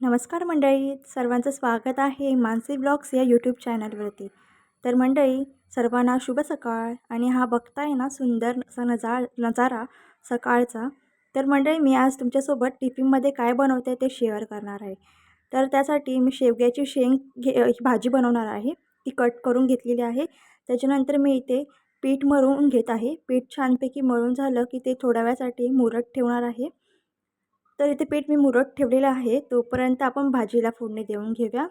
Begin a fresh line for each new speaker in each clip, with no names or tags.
नमस्कार मंडळी, सर्वांचं स्वागत आहे मानसी ब्लॉग्स या यूट्यूब चॅनलवरती. तर मंडळी, सर्वांना शुभ सकाळ. आणि हा बघताय ना सुंदर असा नजारा सकाळचा. तर मंडळी, मी आज तुमच्यासोबत टिफिनमध्ये काय बनवते ते शेअर करणार आहे. तर त्यासाठी मी शेवग्याची भाजी बनवणार आहे. ती कट करून घेतलेली आहे. त्याच्यानंतर मी इथे पीठ मळून घेत आहे. पीठ छानपैकी मळून झालं की ते थोड्या वेळासाठी मुरत ठेवणार आहे. तर इथे पीठ मी मुरत ठेवलेलं आहे. तोपर्यंत आपण भाजीला फोडणी देऊन घेऊया.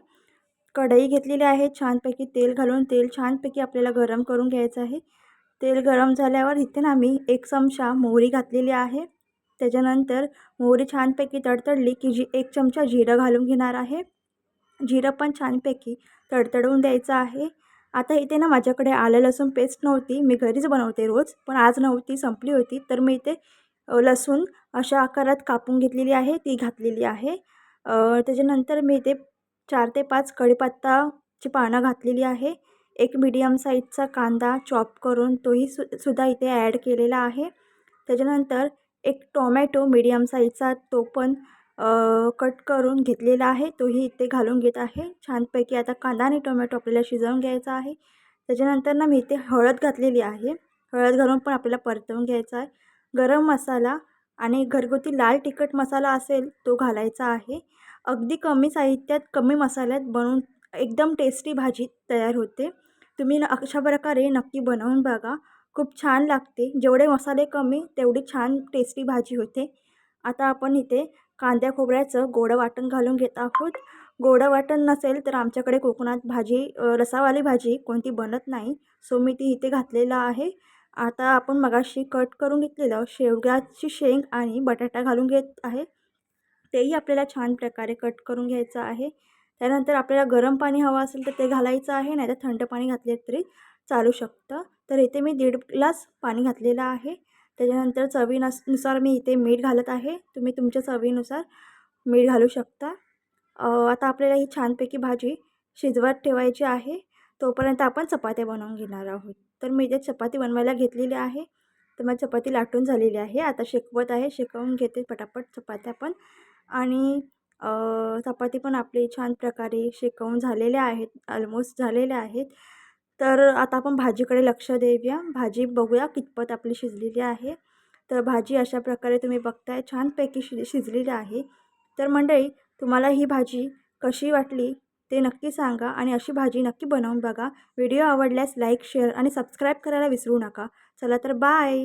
कढई घेतलेली आहे. छानपैकी तेल घालून तेल छानपैकी आपल्याला गरम करून घ्यायचं आहे. तेल गरम झाल्यावर इथे ना मी 1 चमचा मोहरी घातलेली आहे. त्याच्यानंतर मोहरी छानपैकी तडतडली की 1 चमचा जिरं घालून घेणार आहे. जिरं पण छानपैकी तडतडवून द्यायचं आहे. आता इथे ना माझ्याकडे आलं लसूण पेस्ट नव्हती. मी घरीच बनवते रोज, पण आज नव्हती, संपली होती. तर मी इथे लसूण अशा आकारात कापून घेतलेली आहे, ती घातलेली आहे. त्याच्यानंतर मी इथे 4 ते 5 कढीपत्ताची पानं घातलेली आहे. एक मीडियम साईजचा कांदा चॉप करून तोही सुद्धा इथे ॲड केलेला आहे. त्याच्यानंतर एक टोमॅटो मीडियम साईजचा तो पण कट करून घेतलेला आहे, तोही इथे घालून घेत आहे. छानपैकी आता कांदा आणि टोमॅटो आपल्याला शिजवून घ्यायचा आहे. त्याच्यानंतर ना मी इथे हळद घातलेली आहे. हळद घालून पण आपल्याला परतवून घ्यायचा आहे. गरम मसाला आणि घरगुती लाल तिखट मसाला असेल तो घालायचा आहे. अगदी कमी साहित्यात कमी मसाल्यात बनवून एकदम टेस्टी भाजी तयार होते. तुम्ही अशा प्रकारे नक्की बनवून बघा. खूप छान लागते. जेवढे मसाले कमी तेवढी छान टेस्टी भाजी होते. आता आपण इथे कांद्या खोबऱ्याचं गोडं वाटण घालून घेत आहोत. गोडं वाटण नसेल तर आमच्याकडे कोकणात भाजी रसावाली भाजी कोणती बनत नाही. सो मी ती इथे घातलेलं आहे. आता आपण मगाशी कट करून घेतलेलं शेवग्याची शेंग आणि बटाटा घालून घेत आहे. तेही आपल्याला छान प्रकारे कट करून घ्यायचं आहे. त्यानंतर आपल्याला गरम पाणी हवं असेल तर ते घालायचं आहे, नाहीतर थंड पाणी घातले तरी चालू शकतं. तर इथे मी 1.5 ग्लास पाणी घातलेलं आहे. त्याच्यानंतर नुसार मी इथे मीठ घालत आहे. तुम्ही तुमच्या चवीनुसार मीठ घालू शकता. आता आपल्याला ही छानपैकी भाजी शिजवत ठेवायची आहे. तोपर्यंत आपण चपात्या बनवून घेणार आहोत. तर मी इथे चपाती बनवायला घेतलेली आहे. तर मग चपाती लाटून झालेली आहे. आता शेकवत आहे. शेकवून घेते पटापट चपात्या पण. आणि चपाती पण आपली छान प्रकारे शेकवून झालेल्या आहेत. ऑलमोस्ट झालेल्या आहेत. तर आता आपण भाजीकडे लक्ष देऊया. भाजी बघूया कितपत आपली शिजलेली आहे. तर भाजी अशा प्रकारे तुम्ही बघताय छानपैकी शिजलेली आहे. तर मंडळी, तुम्हाला ही भाजी कशी वाटली ते नक्की सांगा आणि अशी भाजी नक्की बनवून बघा. व्हिडिओ आवडल्यास लाईक, शेअर आणि सबस्क्राईब करायला विसरू नका. चला तर बाय.